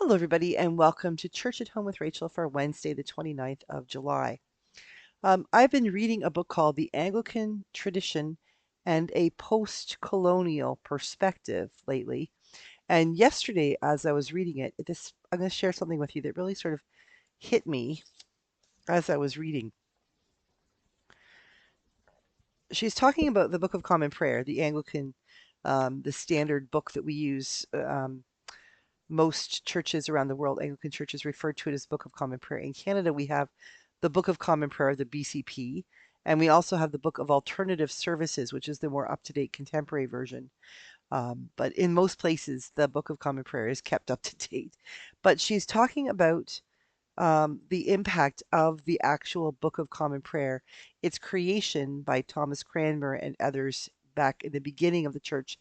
Hello, everybody, and welcome to Church at Home with Rachel for Wednesday, the 29th of July. I've been reading a book called The Anglican Tradition and a Postcolonial Perspective lately. And yesterday, as I was reading it, I'm going to share something with you that really sort of hit me as I was reading. She's talking about the Book of Common Prayer, the Anglican, the standard book that we use. Most churches around the world, Anglican churches, refer to it as Book of Common Prayer. In Canada, we have the Book of Common Prayer, the BCP, and we also have the Book of Alternative Services, which is the more up-to-date contemporary version. But in most places, the Book of Common Prayer is kept up to date. But she's talking about the impact of the actual Book of Common Prayer, its creation by Thomas Cranmer and others back in the beginning of the church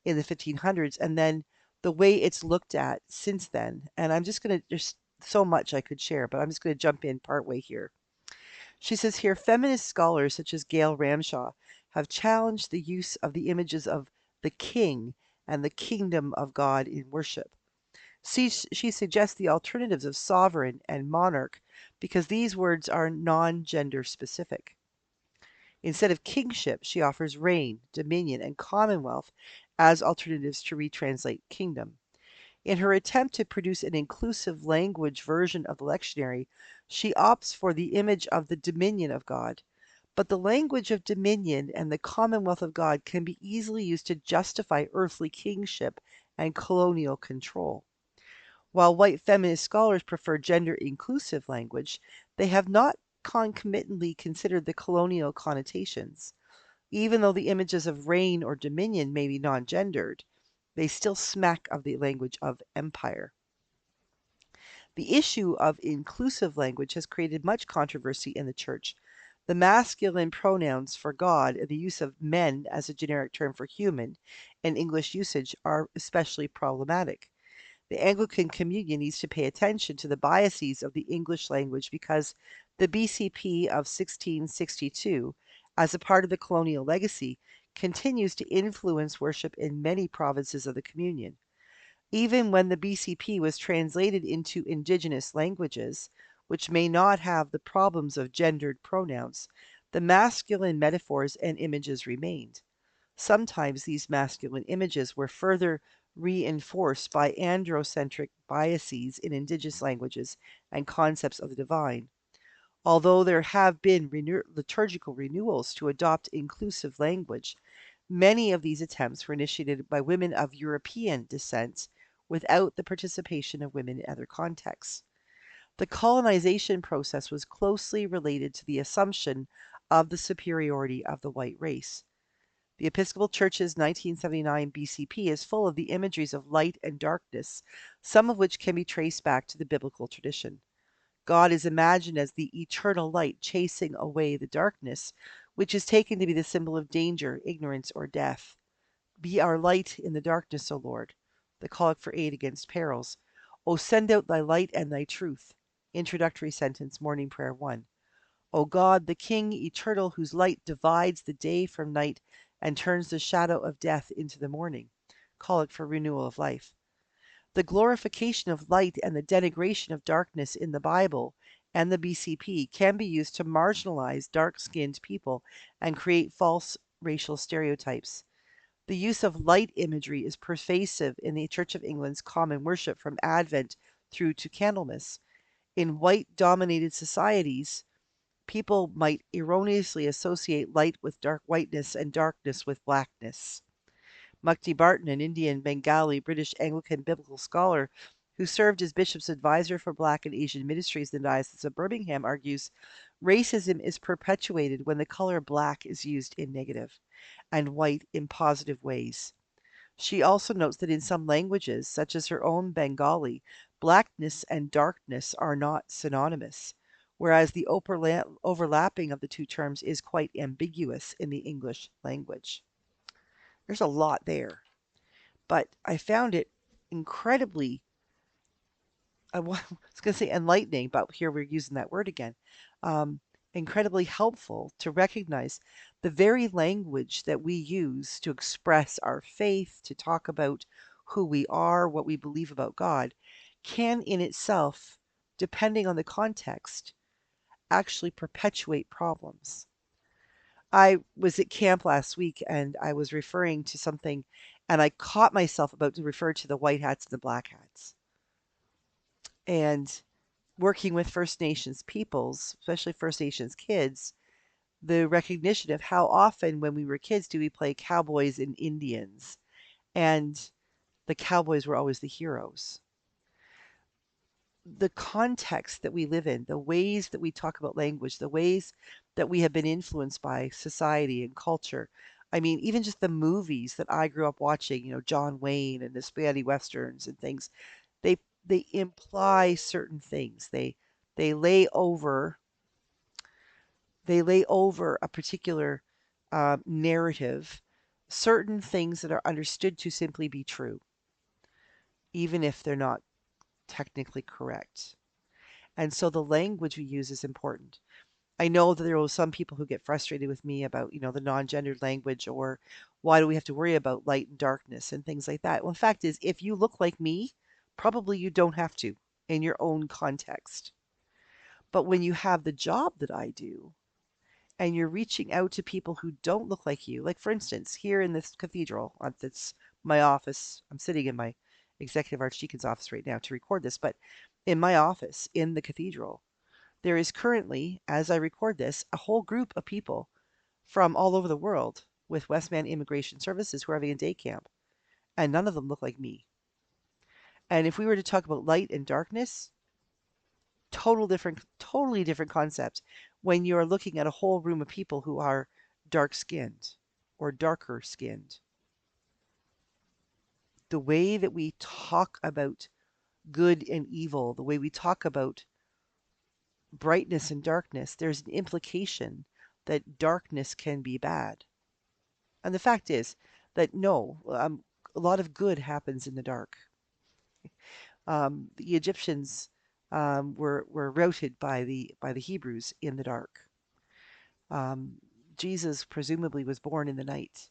in the 1500s, and then the way it's looked at since then. And I'm just going to, there's so much I could share, but I'm just going to jump in partway here. She says here, feminist scholars such as Gail Ramshaw have challenged the use of the images of the king and the kingdom of God in worship. She suggests the alternatives of sovereign and monarch because these words are non-gender specific. Instead of kingship, she offers reign, dominion, and commonwealth as alternatives to retranslate kingdom. In her attempt to produce an inclusive language version of the lectionary, she opts for the image of the dominion of God. But the language of dominion and the commonwealth of God can be easily used to justify earthly kingship and colonial control. While white feminist scholars prefer gender-inclusive language, they have not concomitantly considered the colonial connotations. Even though the images of reign or dominion may be non-gendered, they still smack of the language of empire. The issue of inclusive language has created much controversy in the church. The masculine pronouns for God and the use of men as a generic term for human in English usage are especially problematic. The Anglican Communion needs to pay attention to the biases of the English language because the BCP of 1662, as a part of the colonial legacy, continues to influence worship in many provinces of the Communion. Even when the BCP was translated into indigenous languages, which may not have the problems of gendered pronouns, the masculine metaphors and images remained. Sometimes these masculine images were further reinforced by androcentric biases in indigenous languages and concepts of the divine. Although there have been liturgical renewals to adopt inclusive language, many of these attempts were initiated by women of European descent without the participation of women in other contexts. The colonization process was closely related to the assumption of the superiority of the white race. The Episcopal Church's 1979 BCP is full of the imageries of light and darkness, some of which can be traced back to the biblical tradition. God is imagined as the eternal light chasing away the darkness, which is taken to be the symbol of danger, ignorance, or death. Be our light in the darkness, O Lord. The call for aid against perils. O send out thy light and thy truth. Introductory sentence, Morning Prayer 1. O God, the King eternal, whose light divides the day from night and turns the shadow of death into the morning. Call for renewal of life. The glorification of light and the denigration of darkness in the Bible and the BCP can be used to marginalize dark-skinned people and create false racial stereotypes. The use of light imagery is pervasive in the Church of England's common worship from Advent through to Candlemas. In white-dominated societies, people might erroneously associate light with dark whiteness and darkness with blackness. Mukti Barton, an Indian, Bengali, British Anglican biblical scholar who served as bishop's advisor for Black and Asian ministries in the Diocese of Birmingham, argues racism is perpetuated when the color black is used in negative and white in positive ways. She also notes that in some languages, such as her own Bengali, blackness and darkness are not synonymous, whereas the overlapping of the two terms is quite ambiguous in the English language. There's a lot there, but I found it incredibly, I was going to say enlightening, but here we're using that word again. Um, Incredibly helpful to recognize the very language that we use to express our faith, to talk about who we are, what we believe about God, can in itself, depending on the context, actually perpetuate problems. I was at camp last week and I was referring to something and I caught myself about to refer to the white hats and the black hats. And working with First Nations peoples, especially First Nations kids, the recognition of how often when we were kids do we play cowboys and Indians, and the cowboys were always the heroes. The context that we live in, the ways that we talk about language, the ways that we have been influenced by society and culture. I mean, even just the movies that I grew up watching, John Wayne and the spaghetti westerns and things, they they imply certain things. They lay over they lay over a particular narrative certain things that are understood to simply be true, even if they're not technically correct. And so the language we use is important. I know that there are some people who get frustrated with me about, the non-gendered language or why do we have to worry about light and darkness and things like that. Well, the fact is, if you look like me, probably you don't have to in your own context. But when you have the job that I do and you're reaching out to people who don't look like you, like for instance, here in this cathedral, that's my office. I'm sitting in my executive archdeacon's office right now to record this, but in my office in the cathedral, there is currently, as I record this, a whole group of people from all over the world with Westman Immigration Services who are having a day camp, and none of them look like me. And if we were to talk about light and darkness, totally different concepts when you're looking at a whole room of people who are dark skinned or darker skinned. The way that we talk about good and evil, the way we talk about brightness and darkness, there's an implication that darkness can be bad. And the fact is that no, a lot of good happens in the dark. The Egyptians were routed by the Hebrews in the dark. Um, Jesus presumably was born in the night.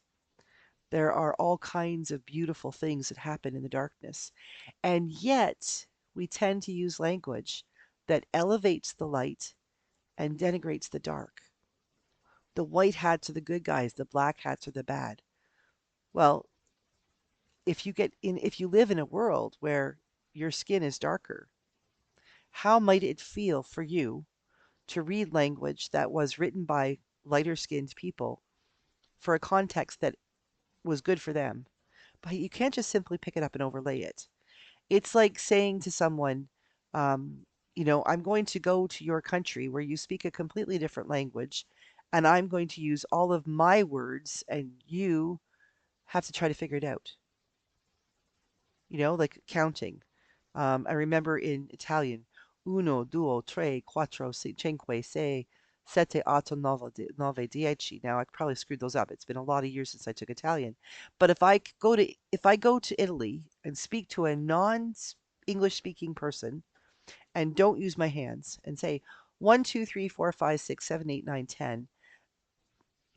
There are all kinds of beautiful things that happen in the darkness. And yet, we tend to use language that elevates the light and denigrates the dark. The white hats are the good guys, the black hats are the bad. Well, if you live in a world where your skin is darker, how might it feel for you to read language that was written by lighter skinned people for a context that was good for them? But you can't just simply pick it up and overlay it. It's like saying to someone, I'm going to go to your country where you speak a completely different language, and I'm going to use all of my words, and you have to try to figure it out. Like counting. I remember in Italian, uno, duo, tre, quattro, cinque, sei, sette, otto, nove, dieci. Now I probably screwed those up. It's been a lot of years since I took Italian. But if I go to Italy and speak to a non-English speaking person and don't use my hands and say 1, 2, 3, 4, 5, 6, 7, 8, 9, 10,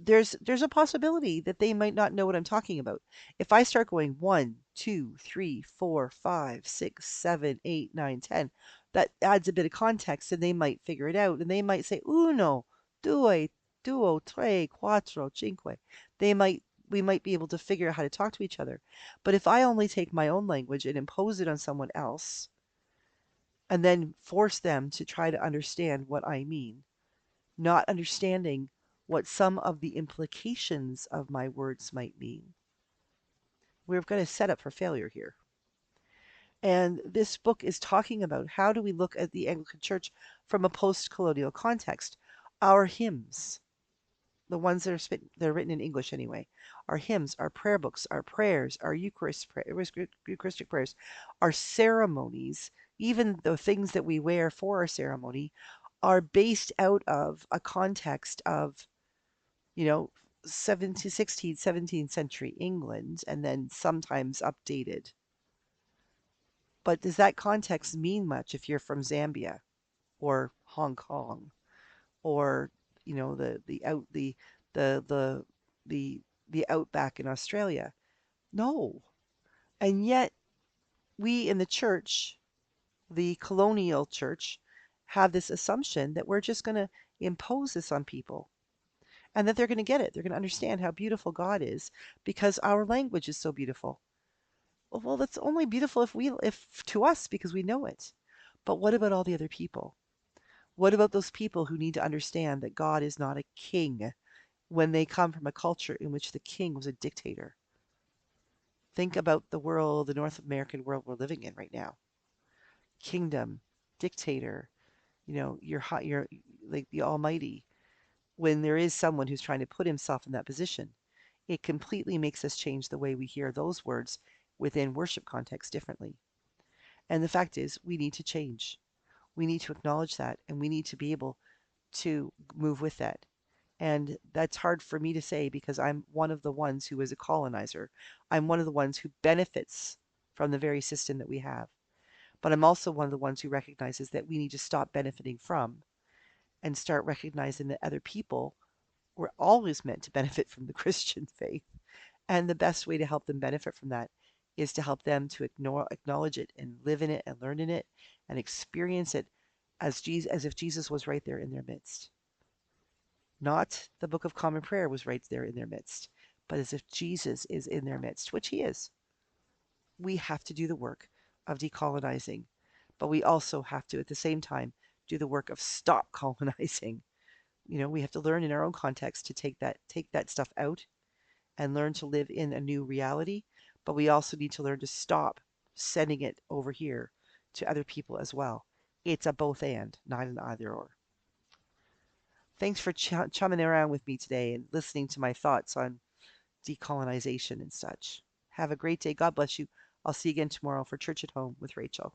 there's a possibility that they might not know what I'm talking about. If I start going 1, 2, 3, 4, 5, 6, 7, 8, 9, 10, that adds a bit of context and they might figure it out and they might say uno, due, duo, tre, quattro, cinque. They might we might be able to figure out how to talk to each other. But if I only take my own language and impose it on someone else and then force them to try to understand what I mean, not understanding what some of the implications of my words might mean, we've got a setup for failure here. And this book is talking about how do we look at the Anglican Church from a post-colonial context. Our hymns, the ones that are written in English anyway, our hymns, our prayer books, our prayers, our Eucharistic prayers, our ceremonies, even the things that we wear for our ceremony, are based out of a context of you know, 17th, 16th, 17th century England, and then sometimes updated. But does that context mean much if you're from Zambia or Hong Kong or the the the the outback in Australia? No. And yet we in the church The colonial church have this assumption that we're just going to impose this on people and that they're going to get it. They're going to understand how beautiful God is because our language is so beautiful. Well, that's only beautiful if to us because we know it. But what about all the other people? What about those people who need to understand that God is not a king when they come from a culture in which the king was a dictator? Think about the world, the North American world we're living in right now. Kingdom, dictator, you're like the almighty. When there is someone who's trying to put himself in that position, it completely makes us change the way we hear those words within worship context differently. And the fact is, we need to change. We need to acknowledge that, and we need to be able to move with that. And that's hard for me to say because I'm one of the ones who is a colonizer. I'm one of the ones who benefits from the very system that we have. But I'm also one of the ones who recognizes that we need to stop benefiting from and start recognizing that other people were always meant to benefit from the Christian faith. And the best way to help them benefit from that is to help them to acknowledge it and live in it and learn in it and experience it as if Jesus was right there in their midst. Not the Book of Common Prayer was right there in their midst, but as if Jesus is in their midst, which he is. We have to do the work of decolonizing, but we also have to, at the same time, do the work of stop colonizing. We have to learn in our own context to take that stuff out and learn to live in a new reality, but we also need to learn to stop sending it over here to other people as well. It's a both and, not an either or. Thanks for chumming around with me today and listening to my thoughts on decolonization and such. Have a great day. God bless you. I'll see you again tomorrow for Church at Home with Rachel.